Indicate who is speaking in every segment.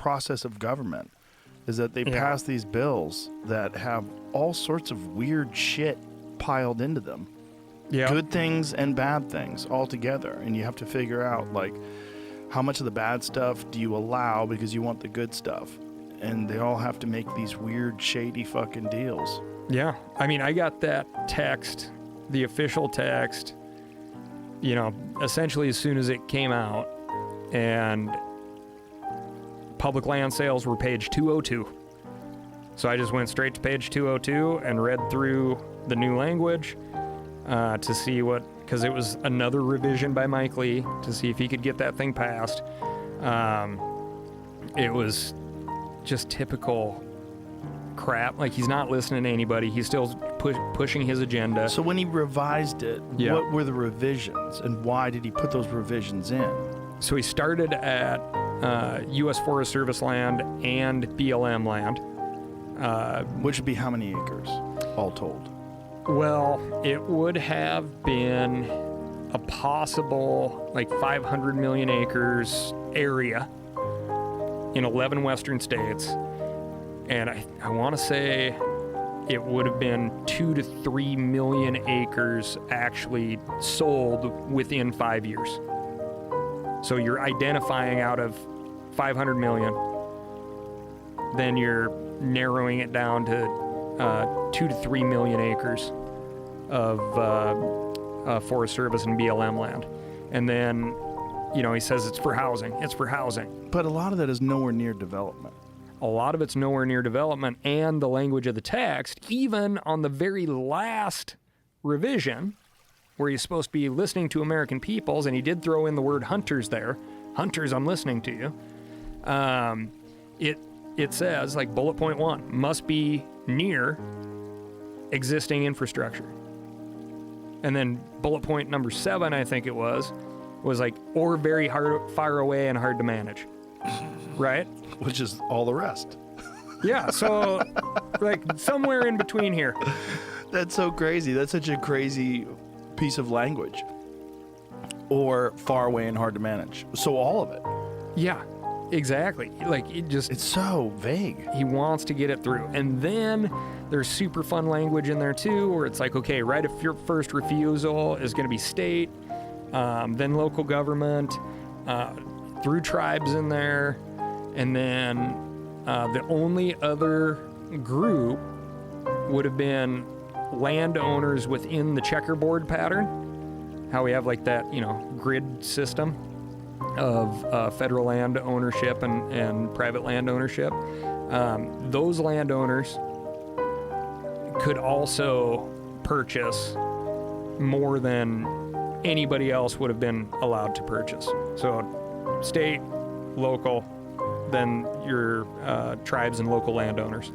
Speaker 1: process of government is that they pass these bills that have all sorts of weird shit piled into them. Yeah. Good things and bad things all together. And you have to figure out, like, how much of the bad stuff do you allow because you want the good stuff? And they all have to make these weird, shady fucking deals.
Speaker 2: Yeah. I mean, I got that text, the official text, essentially as soon as it came out. And public land sales were page 202. So I just went straight to page 202 and read through the new language to see because it was another revision by Mike Lee to see if he could get that thing passed. It was just typical crap. Like, he's not listening to anybody. He's still pushing his agenda.
Speaker 1: So when he revised it, what were the revisions and why did he put those revisions in?
Speaker 2: So he started at U.S. Forest Service land and BLM land.
Speaker 1: Which would be how many acres, all told?
Speaker 2: Well, it would have been a possible, 500 million acres area in 11 western states. And I want to say it would have been 2 to 3 million acres actually sold within 5 years. So you're identifying out of 500 million, then you're narrowing it down to 2 to 3 million acres of Forest Service and BLM land. And then, he says it's for housing. It's for housing.
Speaker 1: But a lot of that is nowhere near development.
Speaker 2: A lot of it's nowhere near development, and the language of the text, even on the very last revision, where he's supposed to be listening to American peoples, and he did throw in the word hunters there. Hunters, I'm listening to you. It says, bullet point 1, must be near existing infrastructure. And then bullet point number 7, I think it was or very far away and hard to manage. Right?
Speaker 1: Which is all the rest.
Speaker 2: Yeah, so somewhere in between here.
Speaker 1: That's so crazy. That's such a crazy piece of language. Or far away and hard to manage. So all of it.
Speaker 2: Yeah, exactly. It's
Speaker 1: so vague.
Speaker 2: He wants to get it through. And then there's super fun language in there too, where it's okay, right, if your first refusal is going to be state, then local government, through tribes in there, and then the only other group would have been landowners within the checkerboard pattern, how we have that, grid system of federal land ownership and private land ownership. Those landowners could also purchase more than anybody else would have been allowed to purchase. So state, local, then your tribes and local landowners.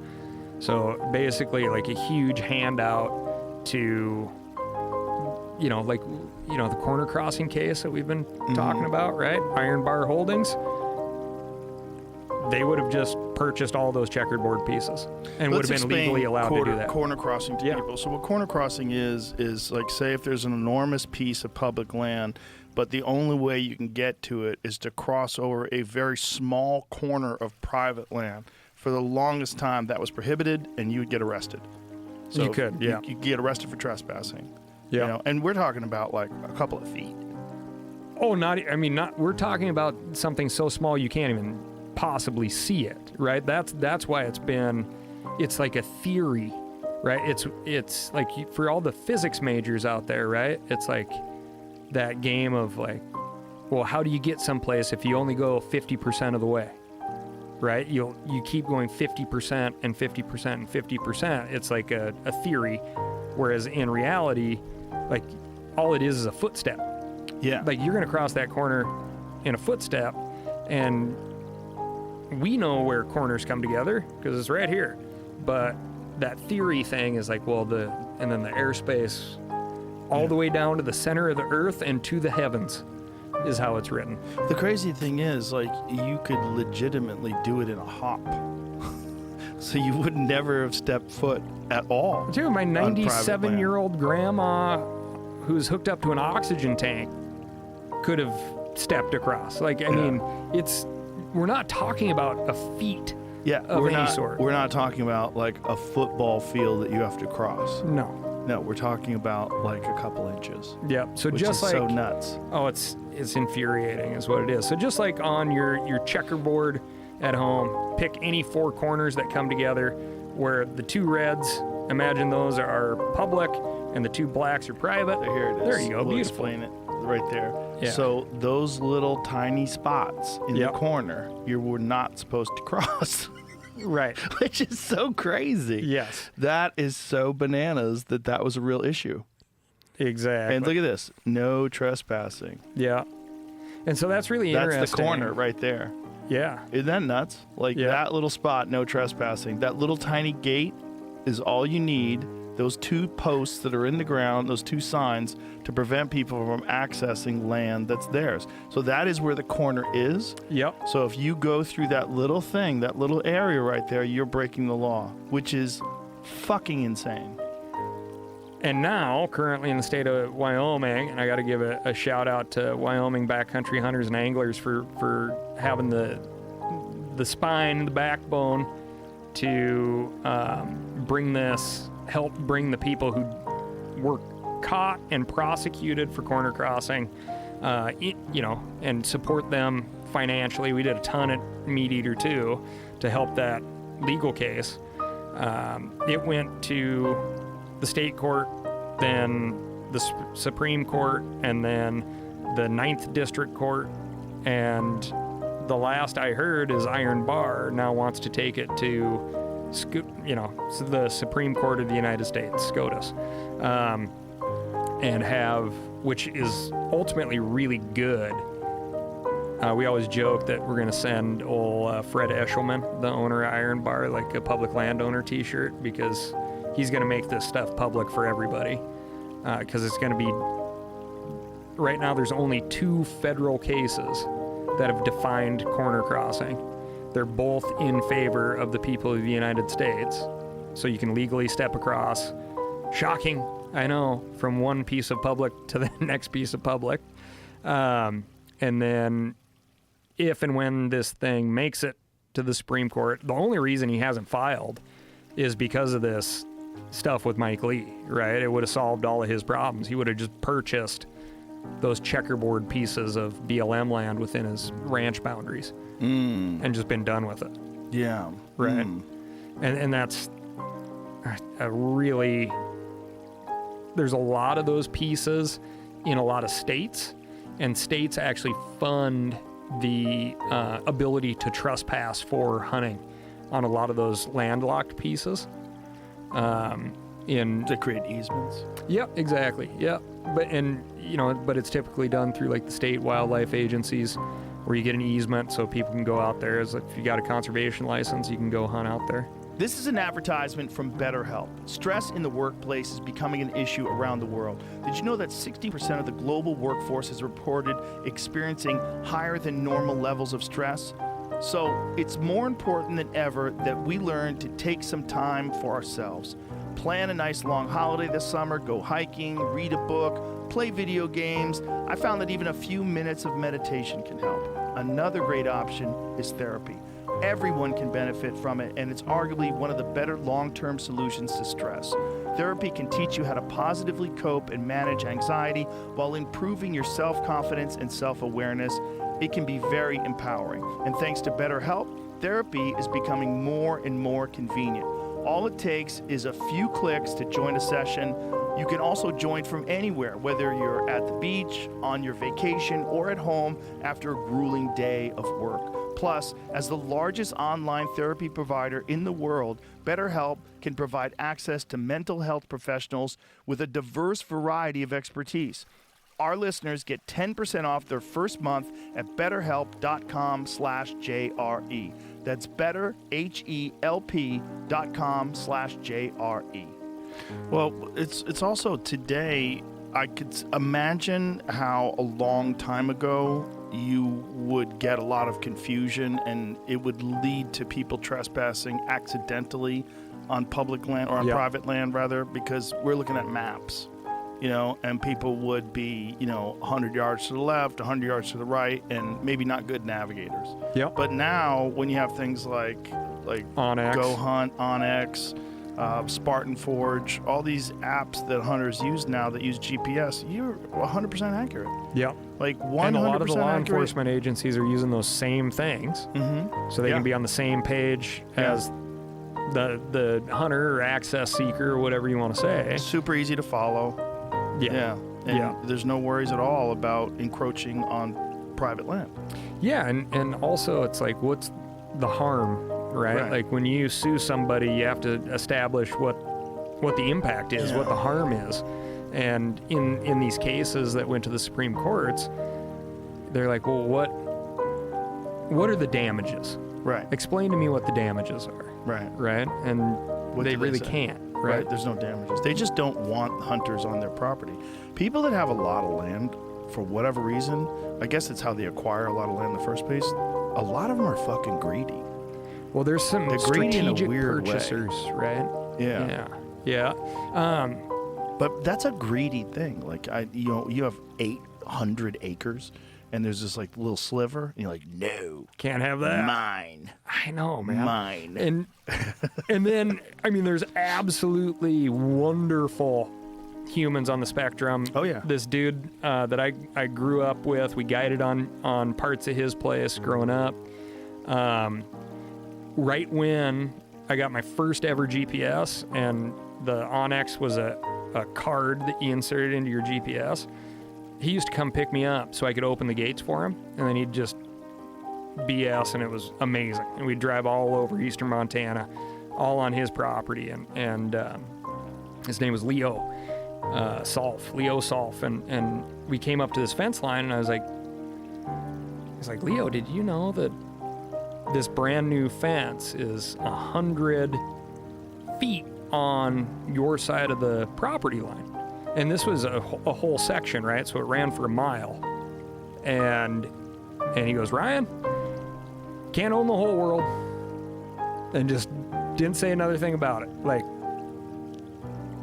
Speaker 2: So basically a huge handout to, the corner crossing case that we've been talking about, right? Iron Bar Holdings. They would have just purchased all those checkerboard pieces and would have been legally allowed to do that.
Speaker 1: Corner crossing to people. So what corner crossing is say if there's an enormous piece of public land, but the only way you can get to it is to cross over a very small corner of private land. For the longest time, that was prohibited, and you would get arrested. So
Speaker 2: you could, yeah.
Speaker 1: You get arrested for trespassing.
Speaker 2: Yeah.
Speaker 1: And we're talking about a couple of feet.
Speaker 2: Oh, we're talking about something so small you can't even possibly see it, right? That's why it's like a theory, right? It's like for all the physics majors out there, right? It's like that game of how do you get someplace if you only go 50% of the way, right? You keep going 50% and 50% and 50%. It's like a theory, whereas in reality, all it is a footstep.
Speaker 1: Yeah.
Speaker 2: You're going to cross that corner in a footstep, and we know where corners come together because it's right here. But that theory thing is and then the airspace all the way down to the center of the earth and to the heavens is how it's written.
Speaker 1: The crazy thing is, you could legitimately do it in a hop. So you would never have stepped foot at all.
Speaker 2: Dude, my 97-year-old grandma who's hooked up to an oxygen tank could have stepped across. I mean, it's we're not talking about a feat of any sort.
Speaker 1: We're not talking about like a football field that you have to cross.
Speaker 2: No,
Speaker 1: we're talking about like a couple inches.
Speaker 2: Yeah. So
Speaker 1: which
Speaker 2: just
Speaker 1: is
Speaker 2: like
Speaker 1: so nuts.
Speaker 2: Oh, it's infuriating, is what it is. So just like on your checkerboard at home, pick any four corners that come together, where the two reds, imagine those are public, and the two blacks are private.
Speaker 1: Here it is.
Speaker 2: There you go.
Speaker 1: We'll
Speaker 2: Beautiful.
Speaker 1: explain it right there.
Speaker 2: Yeah.
Speaker 1: So those little tiny spots in the corner, you were not supposed to cross.
Speaker 2: Right.
Speaker 1: Which is so crazy.
Speaker 2: Yes.
Speaker 1: That is so bananas that was a real issue.
Speaker 2: Exactly.
Speaker 1: And look at this. No trespassing.
Speaker 2: Yeah. And so that's really interesting.
Speaker 1: That's the corner right there.
Speaker 2: Yeah.
Speaker 1: Isn't that nuts? Like that little spot, no trespassing. That little tiny gate is all you need. Those two posts that are in the ground, those two signs, to prevent people from accessing land that's theirs. So that is where the corner is.
Speaker 2: Yep.
Speaker 1: So if you go through that little thing, that little area right there, you're breaking the law, which is fucking insane.
Speaker 2: And now, currently in the state of Wyoming, and I got to give a shout out to Wyoming backcountry hunters and anglers for having the spine, the backbone to help bring the people who were caught and prosecuted for corner crossing, and support them financially. We did a ton at Meat Eater too to help that legal case. It went to the state court, then the Supreme Court, and then the 9th District Court, and the last I heard is Iron Bar now wants to take it to the Supreme Court of the United States, SCOTUS, and which is ultimately really good. We always joke that we're going to send old Fred Eshelman, the owner of Iron Bar, like a public landowner t-shirt, because he's going to make this stuff public for everybody. Because it's going to be, right now there's only 2 federal cases that have defined corner crossing. They're both in favor of the people of the United States. So you can legally step across. Shocking, I know, from one piece of public to the next piece of public. And then if and when this thing makes it to the Supreme Court, the only reason he hasn't filed is because of this stuff with Mike Lee, right? It would have solved all of his problems. He would have just purchased those checkerboard pieces of BLM land within his ranch boundaries and just been done with it.
Speaker 1: Yeah.
Speaker 2: Right. And that's a really, there's a lot of those pieces in a lot of states, and states actually fund the ability to trespass for hunting on a lot of those landlocked pieces.
Speaker 1: To create easements.
Speaker 2: Yep, exactly. Yep. But it's typically done through like the state wildlife agencies, where you get an easement so people can go out there. As if you got a conservation license, you can go hunt out there.
Speaker 1: This is an advertisement from BetterHelp. Stress in the workplace is becoming an issue around the world. Did you know that 60% of the global workforce is reported experiencing higher than normal levels of stress? So it's more important than ever that we learn to take some time for ourselves. Plan a nice long holiday this summer, go hiking, read a book, play video games. I found that even a few minutes of meditation can help. Another great option is therapy. Everyone can benefit from it, and it's arguably one of the better long-term solutions to stress. Therapy can teach you how to positively cope and manage anxiety while improving your self-confidence and self-awareness. It can be very empowering. And thanks to BetterHelp, therapy is becoming more and more convenient. All it takes is a few clicks to join a session. You can also join from anywhere, whether you're at the beach, on your vacation, or at home after a grueling day of work. Plus, as the largest online therapy provider in the world, BetterHelp can provide access to mental health professionals with a diverse variety of expertise. Our listeners get 10% off their first month at betterhelp.com/JRE. That's betterhelp.com/JRE. Well, it's also today, I could imagine how a long time ago you would get a lot of confusion and it would lead to people trespassing accidentally on public land, or on private land rather, because we're looking at maps. and people would be, 100 yards to the left, 100 yards to the right, and maybe not good navigators.
Speaker 2: Yep.
Speaker 1: But now, when you have things like
Speaker 2: Onyx.
Speaker 1: Go Hunt, Onyx, Spartan Forge, all these apps that hunters use now that use GPS, you're 100% accurate.
Speaker 2: Yep.
Speaker 1: Like 100%
Speaker 2: And a lot of the law
Speaker 1: accurate.
Speaker 2: enforcement agencies are using those same things, so they can be on the same page as the hunter or access seeker or whatever you want to say.
Speaker 1: Super easy to follow.
Speaker 2: Yeah.
Speaker 1: And there's no worries at all about encroaching on private land.
Speaker 2: Yeah, and also it's like, what's the harm, right? Like when you sue somebody, you have to establish what the impact is, what the harm is. And in these cases that went to the Supreme Courts, they're like, well, what are the damages?
Speaker 1: Right.
Speaker 2: Explain to me what the damages are. Right? And they really can't. Right?
Speaker 1: There's no damages. They just don't want hunters on their property. People that have a lot of land, for whatever reason, I guess it's how they acquire a lot of land in the first place, a lot of them are fucking greedy.
Speaker 2: Well, there's some strategic purchasers, right? Yeah.
Speaker 1: But that's a greedy thing. Like, you have 800 acres, and there's this like little sliver, and you're like, no,
Speaker 2: can't have that.
Speaker 1: Mine.
Speaker 2: I know, man.
Speaker 1: Mine.
Speaker 2: And then, I mean, there's absolutely wonderful humans on the spectrum.
Speaker 1: Oh yeah.
Speaker 2: This dude that I grew up with, we guided on parts of his place growing up. Right when I got my first ever GPS, and the Onyx was a card that you inserted into your GPS, he used to come pick me up so I could open the gates for him, and then he'd just BS, and it was amazing. And we'd drive all over eastern Montana, all on his property, and his name was Leo Solf, and we came up to this fence line, and I was like, Leo, did you know that this brand new fence is 100 feet on your side of the property line? And this was a whole section, right? So it ran for a mile. And he goes, Ryan, can't own the whole world. And just didn't say another thing about it. Like,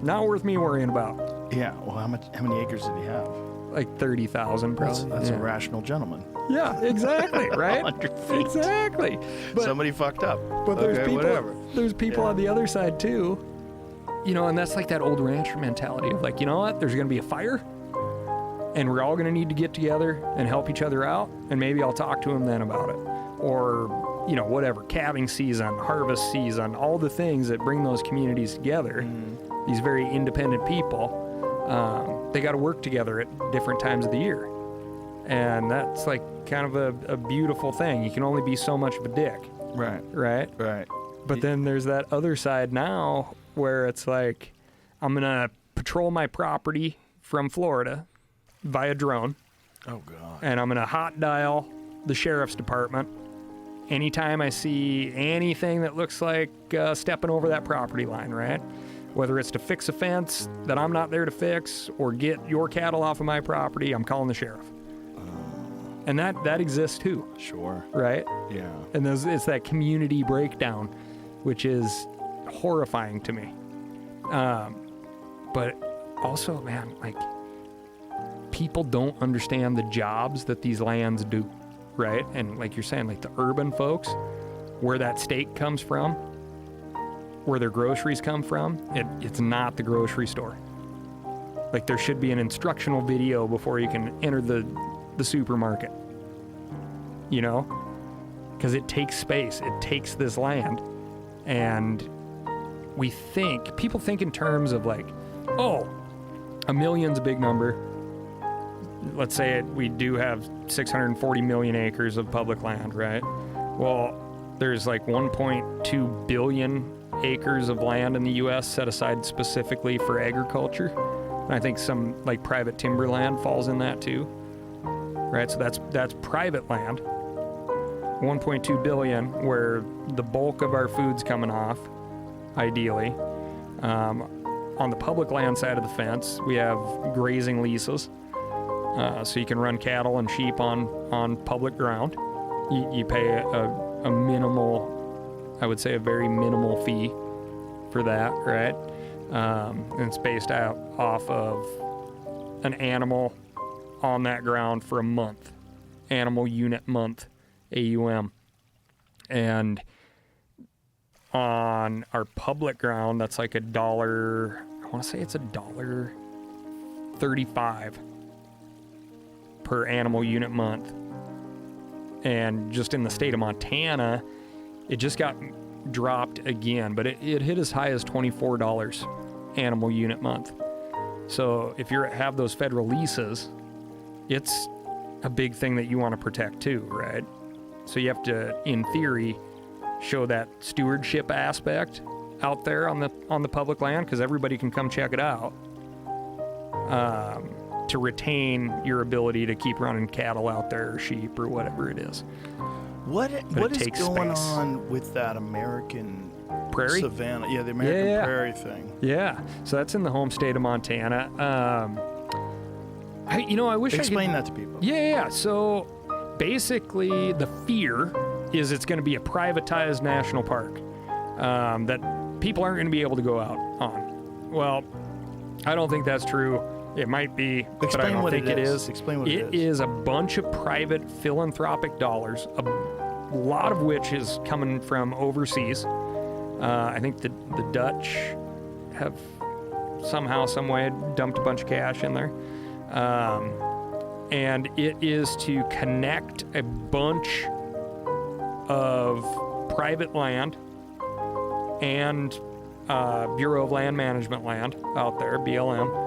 Speaker 2: not worth me worrying about.
Speaker 1: Yeah. Well, how many acres did he have?
Speaker 2: Like 30,000, probably.
Speaker 1: That's a rational gentleman.
Speaker 2: Yeah, exactly, right?
Speaker 1: 100 feet.
Speaker 2: Exactly. But
Speaker 1: somebody fucked up.
Speaker 2: But there's people.
Speaker 1: Whatever.
Speaker 2: There's people on the other side too. And that's like that old rancher mentality of like, you know what? There's going to be a fire, and we're all going to need to get together and help each other out, and maybe I'll talk to him then about it. Or, whatever, calving season, harvest season, all the things that bring those communities together. These very independent people, they got to work together at different times of the year. And that's like kind of a beautiful thing. You can only be so much of a dick. Right? But then there's that other side now where it's like, I'm going to patrol my property from Florida via drone.
Speaker 1: Oh, God.
Speaker 2: And I'm going to hot dial the sheriff's department anytime I see anything that looks like stepping over that property line, right? Whether it's to fix a fence that I'm not there to fix or get your cattle off of my property, I'm calling the sheriff. And that exists too.
Speaker 1: Sure.
Speaker 2: Right?
Speaker 1: Yeah.
Speaker 2: And it's that community breakdown, which is horrifying to me. But also, man, like, people don't understand the jobs that these lands do, right? And like you're saying, like the urban folks, where that steak comes from, where their groceries come from, it's not the grocery store. Like, there should be an instructional video before you can enter the supermarket, because it takes space, it takes this land. And people think in terms of like, oh, 1 million's a big number. Let's say we do have 640 million acres of public land, right? Well, there's like 1.2 billion acres of land in the U.S. set aside specifically for agriculture. And I think some like private timberland falls in that too, right? So that's private land. 1.2 billion, where the bulk of our food's coming off, ideally. On the public land side of the fence, we have grazing leases. So you can run cattle and sheep on public ground. You pay a minimal, I would say a very minimal fee for that, right? And it's based out off of an animal on that ground for a month. Animal unit month, AUM. And on our public ground, that's like $1, I want to say it's $1.35 per animal unit month. And just in the state of Montana, it just got dropped again, but it hit as high as $24 animal unit month. So if you have those federal leases, it's a big thing that you want to protect too, right? So you have to, in theory, show that stewardship aspect out there on the public land, because everybody can come check it out, to retain your ability to keep running cattle out there, or sheep, or whatever it is.
Speaker 1: What is going on with that American
Speaker 2: prairie
Speaker 1: savanna? Yeah, the American prairie thing.
Speaker 2: Yeah, so that's in the home state of Montana. I wish
Speaker 1: explain that to people.
Speaker 2: Yeah. So basically, the fear is it's going to be a privatized national park that people aren't going to be able to go out on. Well, I don't think that's true. It might be, but I don't think it is.
Speaker 1: Explain what it is.
Speaker 2: It is a bunch of private philanthropic dollars, a lot of which is coming from overseas. I think the Dutch have somehow, some way dumped a bunch of cash in there. And it is to connect a bunch of private land and Bureau of Land Management land out there, BLM,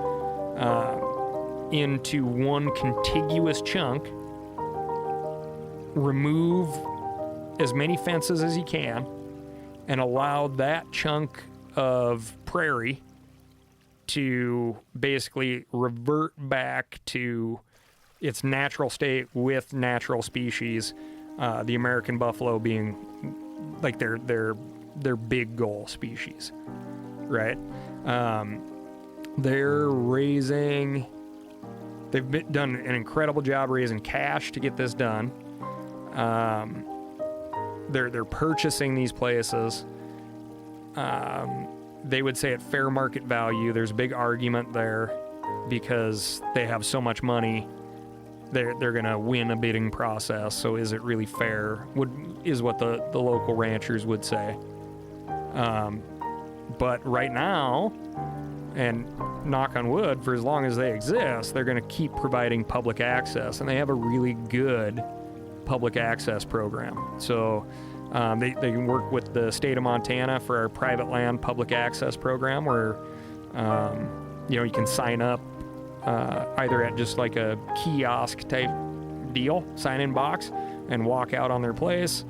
Speaker 2: into one contiguous chunk, remove as many fences as you can, and allow that chunk of prairie to basically revert back to its natural state with natural species, the American buffalo being like their big goal species, right? They've done an incredible job raising cash to get this done. They're purchasing these places. They would say at fair market value. There's a big argument there because they have so much money. They're going to win a bidding process. So is it really fair? Is what the local ranchers would say. But right now, and knock on wood, for as long as they exist, they're going to keep providing public access, and they have a really good public access program. So they can work with the state of Montana for our private land public access program, where you can sign up either at just like a kiosk type deal, sign-in box, and walk out on their place.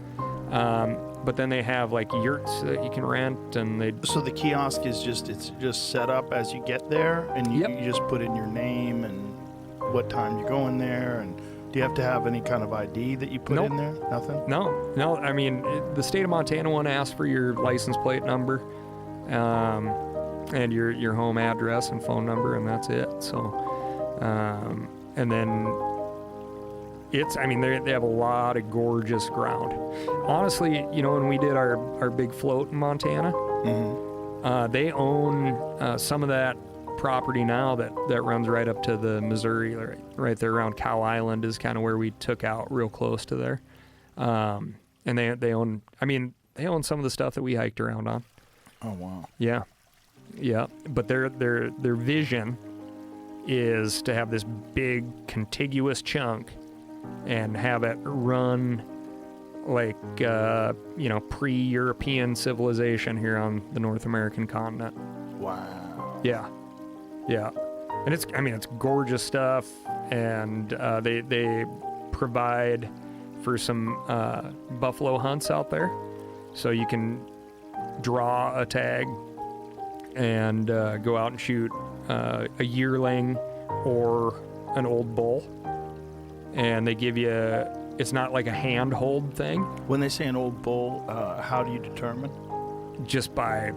Speaker 2: But then they have like yurts that you can rent, and
Speaker 1: So the kiosk is it's just set up as you get there, and you just put in your name and what time you're going there, and do you have to have any kind of ID that you put in there? Nothing?
Speaker 2: No. I mean, the state of Montana one asks for your license plate number, and your home address and phone number, and that's it. So, and then they have a lot of gorgeous ground. Honestly, when we did our big float in Montana, they own some of that property now that runs right up to the Missouri, right there around Cow Island is kind of where we took out, real close to there. And they own some of the stuff that we hiked around on.
Speaker 1: Oh wow.
Speaker 2: Yeah. But their vision is to have this big contiguous chunk and have it run like pre-European civilization here on the North American continent.
Speaker 1: Wow.
Speaker 2: Yeah. And it's gorgeous stuff, and they provide for some buffalo hunts out there, so you can draw a tag and go out and shoot a yearling or an old bull. And they give you, it's not like a handhold thing.
Speaker 1: When they say an old bull, how do you determine?
Speaker 2: Just by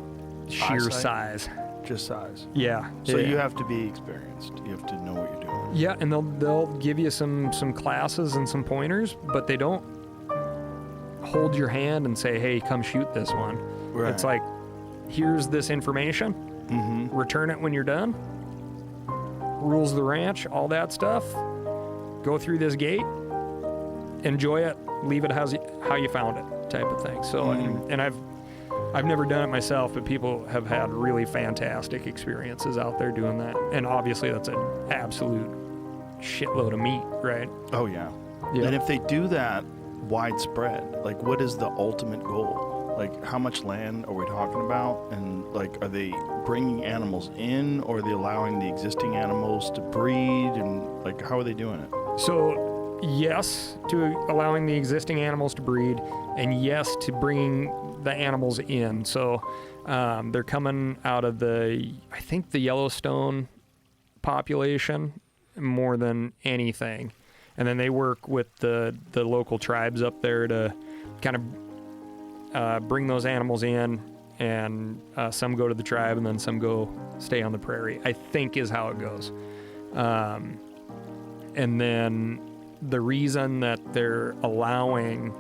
Speaker 2: sheer size.
Speaker 1: Just size.
Speaker 2: Yeah.
Speaker 1: So you have to be experienced. You have to know what you're doing.
Speaker 2: Yeah, and they'll give you some classes and some pointers, but they don't hold your hand and say, "Hey, come shoot this one." Right. It's like, here's this information. Return it when you're done. rules of the ranch, all that stuff. Go through this gate, enjoy it, leave it how you found it, type of thing. So, and I've never done it myself, but people have had really fantastic experiences out there doing that. And obviously, that's an absolute shitload of meat, right?
Speaker 1: Oh yeah. And if they do that widespread, like, what is the ultimate goal? Like, how much land are we talking about? And, like, are they bringing animals in, or are they allowing the existing animals to breed? And, like, how are they doing it?
Speaker 2: So, yes, to allowing the existing animals to breed, and yes, to bringing the animals in. So, they're coming out of I think the Yellowstone population more than anything. And then they work with the local tribes up there to kind of bring those animals in, and some go to the tribe and then some go stay on the prairie, I think is how it goes. And then the reason that they're allowing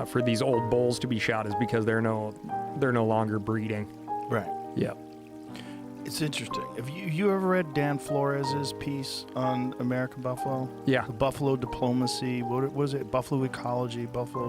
Speaker 2: for these old bulls to be shot is because they're no longer breeding.
Speaker 1: Right.
Speaker 2: Yeah.
Speaker 1: It's interesting. Have you ever read Dan Flores's piece on American buffalo?
Speaker 2: Yeah.
Speaker 1: The buffalo diplomacy. What was it? Buffalo ecology. Buffalo.